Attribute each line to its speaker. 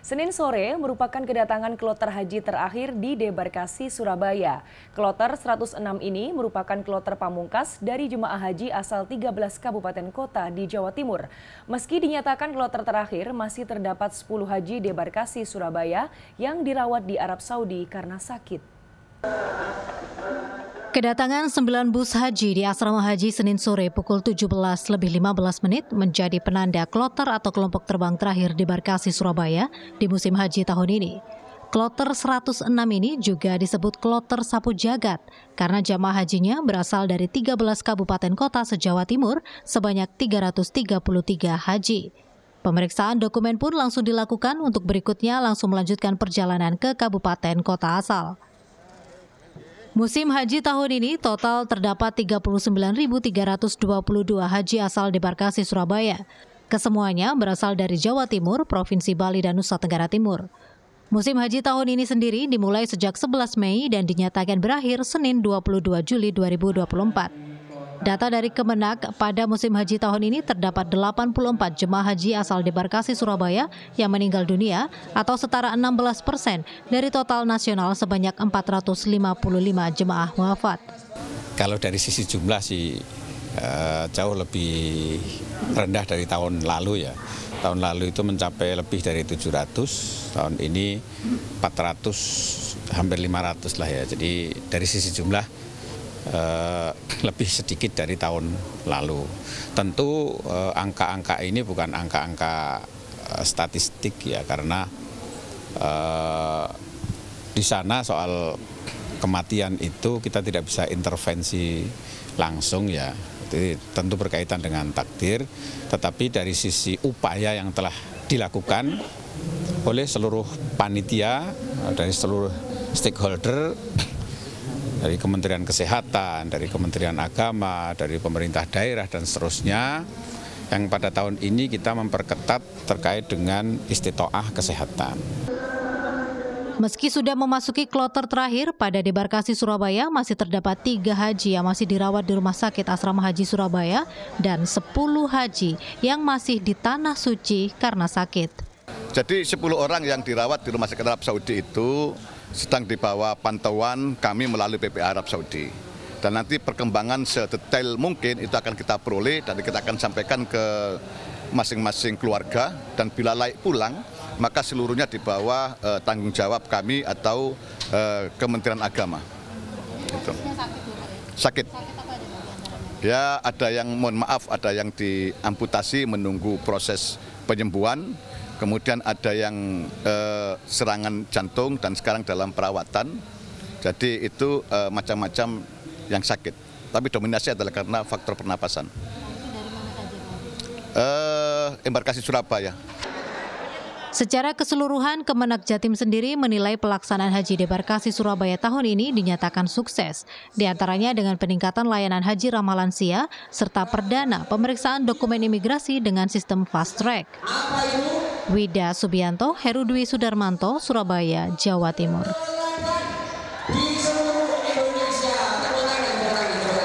Speaker 1: Senin sore merupakan kedatangan kloter haji terakhir di debarkasi Surabaya. Kloter 106 ini merupakan kloter pamungkas dari jemaah haji asal 13 kabupaten kota di Jawa Timur. Meski dinyatakan kloter terakhir, masih terdapat 10 haji debarkasi Surabaya yang dirawat di Arab Saudi karena sakit.
Speaker 2: Kedatangan 9 bus haji di asrama haji Senin sore pukul 17:15 menjadi penanda kloter atau kelompok terbang terakhir debarkasi Surabaya di musim haji tahun ini. Kloter 106 ini juga disebut kloter sapu jagat karena jamaah hajinya berasal dari 13 kabupaten kota se-Jawa Timur sebanyak 333 haji. Pemeriksaan dokumen pun langsung dilakukan untuk berikutnya langsung melanjutkan perjalanan ke kabupaten kota asal. Musim haji tahun ini total terdapat 39.322 haji asal debarkasi Surabaya. Kesemuanya berasal dari Jawa Timur, Provinsi Bali, dan Nusa Tenggara Timur. Musim haji tahun ini sendiri dimulai sejak 11 Mei dan dinyatakan berakhir Senin 22 Juli 2024. Data dari Kemenak, pada musim haji tahun ini terdapat 84 jemaah haji asal debarkasi Surabaya yang meninggal dunia atau setara 16% dari total nasional sebanyak 455 jemaah wafat.
Speaker 3: Kalau dari sisi jumlah sih jauh lebih rendah dari tahun lalu ya. Tahun lalu itu mencapai lebih dari 700, tahun ini 400, hampir 500 lah ya. Jadi dari sisi jumlah lebih sedikit dari tahun lalu. Tentu angka-angka ini bukan angka-angka statistik ya, karena di sana soal kematian itu kita tidak bisa intervensi langsung ya. Jadi tentu berkaitan dengan takdir, tetapi dari sisi upaya yang telah dilakukan oleh seluruh panitia, dari seluruh stakeholder, dari Kementerian Kesehatan, dari Kementerian Agama, dari pemerintah daerah, dan seterusnya, yang pada tahun ini kita memperketat terkait dengan istitoah kesehatan.
Speaker 2: Meski sudah memasuki kloter terakhir, pada debarkasi Surabaya masih terdapat 3 haji yang masih dirawat di Rumah Sakit Asrama Haji Surabaya dan 10 haji yang masih di Tanah Suci karena sakit.
Speaker 4: Jadi 10 orang yang dirawat di Rumah Sakit Arab Saudi itu sedang dibawa pantauan kami melalui PPA Arab Saudi. Dan nanti perkembangan sedetail mungkin itu akan kita peroleh dan kita akan sampaikan ke masing-masing keluarga, dan bila layak pulang maka seluruhnya di bawah tanggung jawab kami atau Kementerian Agama. Gitu. Sakit. Ya, ada yang mohon maaf, ada yang diamputasi menunggu proses penyembuhan. Kemudian ada yang serangan jantung dan sekarang dalam perawatan. Jadi itu macam-macam yang sakit. Tapi dominasi adalah karena faktor pernapasan. Embarkasi Surabaya.
Speaker 2: Secara keseluruhan, Kemenak Jatim sendiri menilai pelaksanaan haji debarkasi Surabaya tahun ini dinyatakan sukses. Di antaranya dengan peningkatan layanan haji ramah lansia, serta perdana pemeriksaan dokumen imigrasi dengan sistem fast track. Wida Subianto, Herudwi Sudarmanto, Surabaya, Jawa Timur.